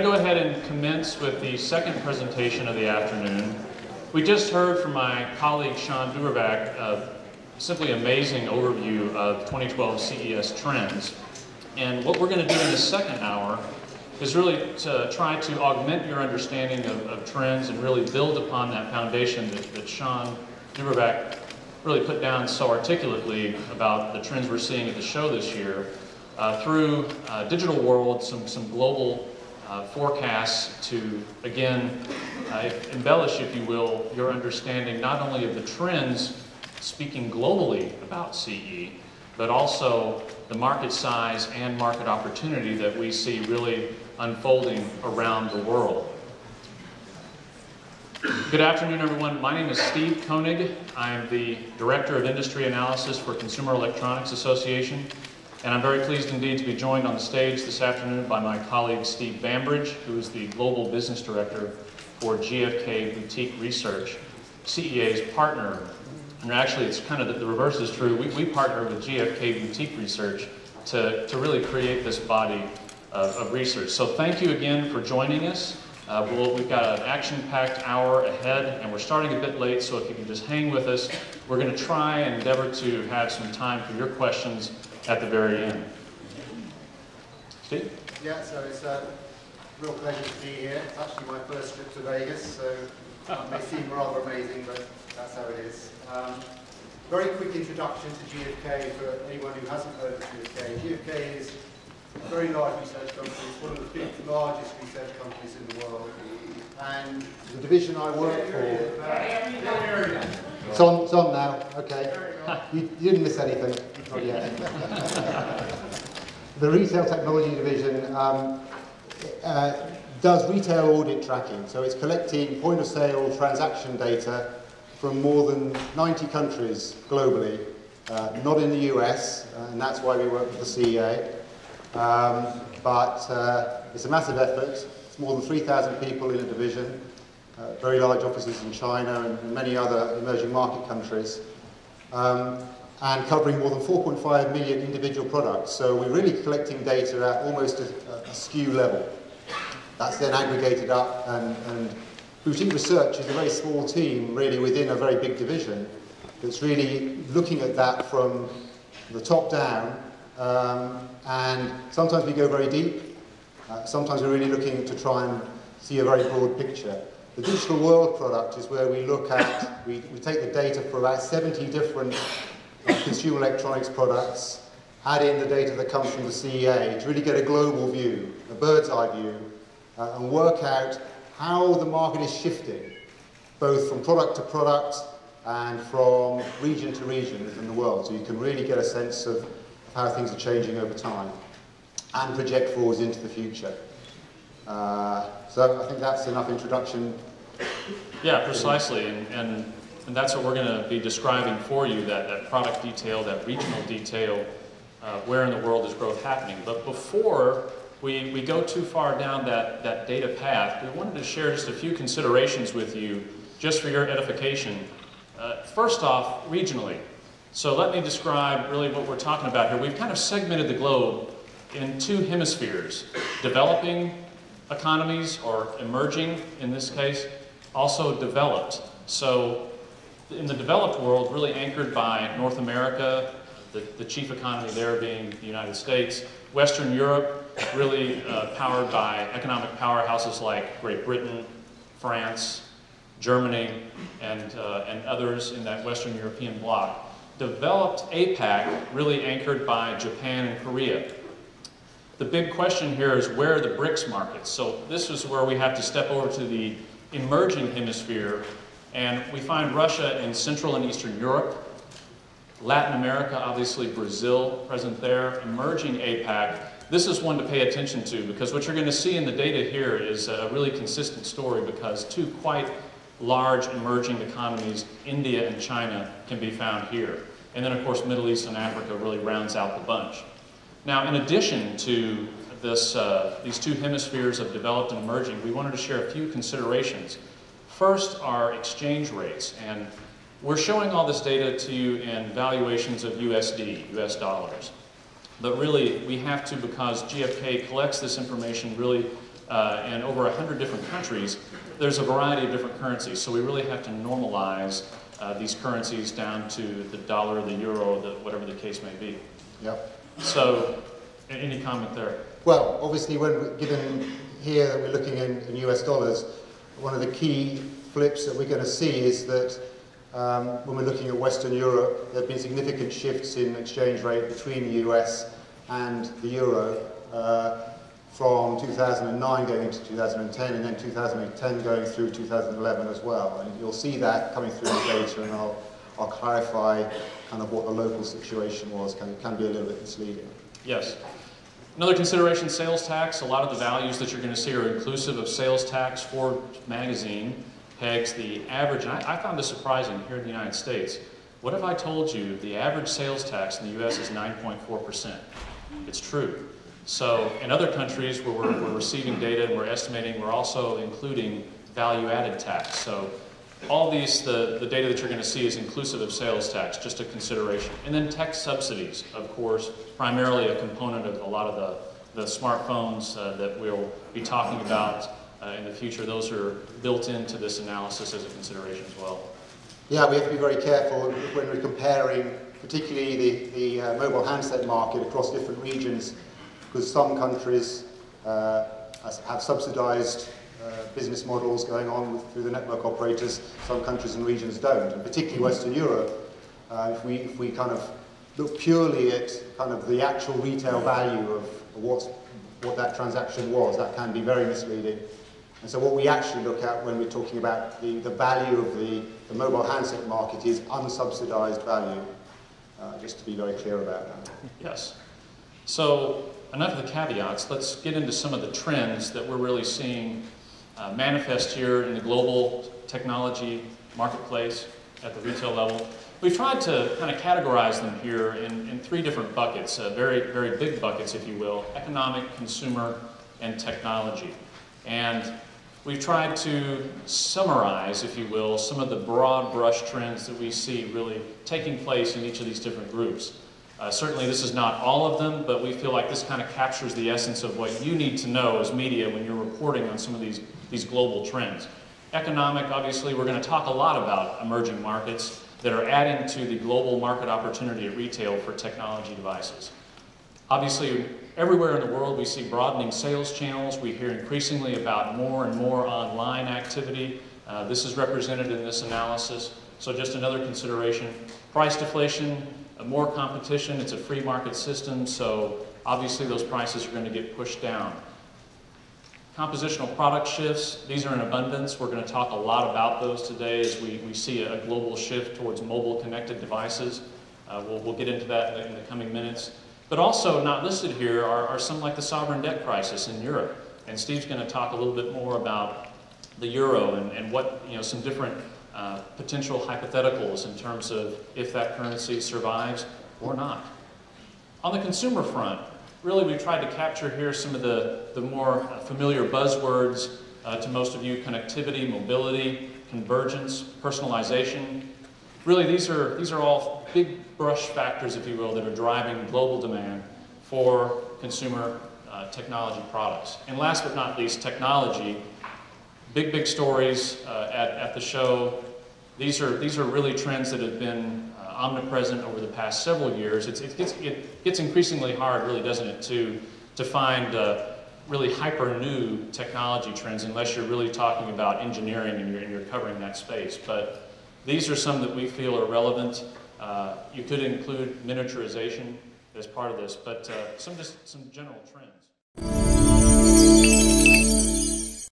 Go ahead and commence with the second presentation of the afternoon. We just heard from my colleague Sean Duerbach a simply amazing overview of 2012 CES trends. And what we're going to do in the second hour is really to try to augment your understanding of trends and really build upon that foundation that Sean Duerbach really put down so articulately about the trends we're seeing at the show this year through digital world, some global forecasts to, again, embellish, if you will, your understanding not only of the trends speaking globally about CE, but also the market size and market opportunity that we see really unfolding around the world. Good afternoon, everyone. My name is Steve Koenig. I'm the Director of Industry Analysis for Consumer Electronics Association. And I'm very pleased indeed to be joined on the stage this afternoon by my colleague Steve Bambridge, who is the Global Business Director for GfK Boutique Research, CEA's partner. And actually, it's kind of the reverse is true. We partner with GfK Boutique Research to really create this body of research. So thank you again for joining us. We've got an action-packed hour ahead, and we're starting a bit late, so if you can just hang with us, we're going to try and endeavor to have some time for your questions at the very end. Steve? Yeah, so it's a real pleasure to be here. It's actually my first trip to Vegas, so it may seem rather amazing, but that's how it is. Very quick introduction to GfK for anyone who hasn't heard of GfK. GfK is a very large research company. It's one of the largest research companies in the world. And the division I work for... It's on now, okay. You didn't miss anything. Not yet. The Retail Technology Division does retail audit tracking, so it's collecting point-of-sale transaction data from more than 90 countries globally, not in the US, and that's why we work with the CEA. But it's a massive effort. It's more than 3,000 people in a division, very large offices in China and many other emerging market countries. And covering more than 4.5 million individual products. So we're really collecting data at almost a SKU level. That's then aggregated up, and boutique research is a very small team really within a very big division that's really looking at that from the top down, and sometimes we go very deep, sometimes we're really looking to try and see a very broad picture. The Digital World product is where we look at, we take the data for about 70 different consumer electronics products, add in the data that comes from the CEA to really get a global view, a bird's eye view, and work out how the market is shifting, both from product to product and from region to region within the world. So you can really get a sense of how things are changing over time and project forwards into the future. So I think that's enough introduction. Yeah, precisely. And that's what we're going to be describing for you, that product detail, that regional detail, where in the world is growth happening. But before we go too far down that data path, we wanted to share just a few considerations with you, just for your edification. First off, regionally. So let me describe really what we're talking about here. We've kind of segmented the globe in two hemispheres, developing economies, or emerging in this case, also developed. So in the developed world, really anchored by North America, the chief economy there being the United States, Western Europe, really powered by economic powerhouses like Great Britain, France, Germany, and others in that Western European bloc. Developed APAC, really anchored by Japan and Korea. The big question here is, where are the BRICS markets? So this is where we have to step over to the emerging hemisphere, and we find Russia in Central and Eastern Europe, Latin America, obviously Brazil present there, emerging APAC. This is one to pay attention to, because what you're going to see in the data here is a really consistent story, because two quite large emerging economies, India and China, can be found here. And then of course Middle East and Africa really rounds out the bunch. Now, in addition to these two hemispheres of developed and emerging, we wanted to share a few considerations. First are exchange rates, and we're showing all this data to you in valuations of USD, US dollars. But really, we have to, because GfK collects this information really in over 100 different countries, there's a variety of different currencies. So we really have to normalize these currencies down to the dollar, the euro, whatever the case may be. Yep. So, any comment there? Well, obviously, given here that we're looking in US dollars, one of the key flips that we're going to see is that when we're looking at Western Europe, there have been significant shifts in exchange rate between the US and the euro from 2009 going into 2010, and then 2010 going through 2011 as well. And you'll see that coming through the data, and I'll clarify kind of what the local situation was. Can be a little bit misleading. Yes. Another consideration, sales tax. A lot of the values that you're going to see are inclusive of sales tax. Forbes magazine pegs the average, and I found this surprising here in the United States. What if I told you the average sales tax in the US is 9.4%? It's true. So in other countries where we're receiving data and we're estimating, we're also including value-added tax. So all these, the data that you're going to see is inclusive of sales tax, just a consideration. And then tech subsidies, of course, primarily a component of a lot of the smartphones that we'll be talking about in the future. Those are built into this analysis as a consideration as well. Yeah, we have to be very careful when we're comparing, particularly the mobile handset market across different regions, because some countries have subsidized business models going on through the network operators, some countries and regions don't, and particularly Western Europe. If we kind of look purely at kind of the actual retail value of what that transaction was, that can be very misleading. And so what we actually look at when we're talking about the value of the mobile handset market is unsubsidized value, just to be very clear about that. Yes. So enough of the caveats. Let's get into some of the trends that we're really seeing manifest here in the global technology marketplace at the retail level. We've tried to kind of categorize them here in three different buckets, very, very big buckets, if you will: economic, consumer, and technology. And we've tried to summarize, if you will, some of the broad brush trends that we see really taking place in each of these different groups. Certainly this is not all of them, but we feel like this kind of captures the essence of what you need to know as media when you're reporting on some of these global trends. Economic, obviously, we're going to talk a lot about emerging markets that are adding to the global market opportunity at retail for technology devices. Obviously, everywhere in the world we see broadening sales channels. We hear increasingly about more and more online activity. This is represented in this analysis. So just another consideration. Price deflation, more competition. It's a free market system, so obviously those prices are going to get pushed down. Compositional product shifts, these are in abundance. We're going to talk a lot about those today as we see a global shift towards mobile connected devices. We'll get into that in the coming minutes. But also not listed here are some like the sovereign debt crisis in Europe. And Steve's going to talk a little bit more about the euro and what, some different potential hypotheticals in terms of if that currency survives or not. On the consumer front, really we've tried to capture here some of the more familiar buzzwords to most of you: connectivity, mobility, convergence, personalization. Really these are all big brush factors, if you will, that are driving global demand for consumer technology products. And last but not least, technology. Big stories at the show. These are really trends that have been omnipresent over the past several years. It gets increasingly hard, really, doesn't it, to find really hyper new technology trends unless you're really talking about engineering and you're covering that space. But these are some that we feel are relevant. You could include miniaturization as part of this, but some general trends.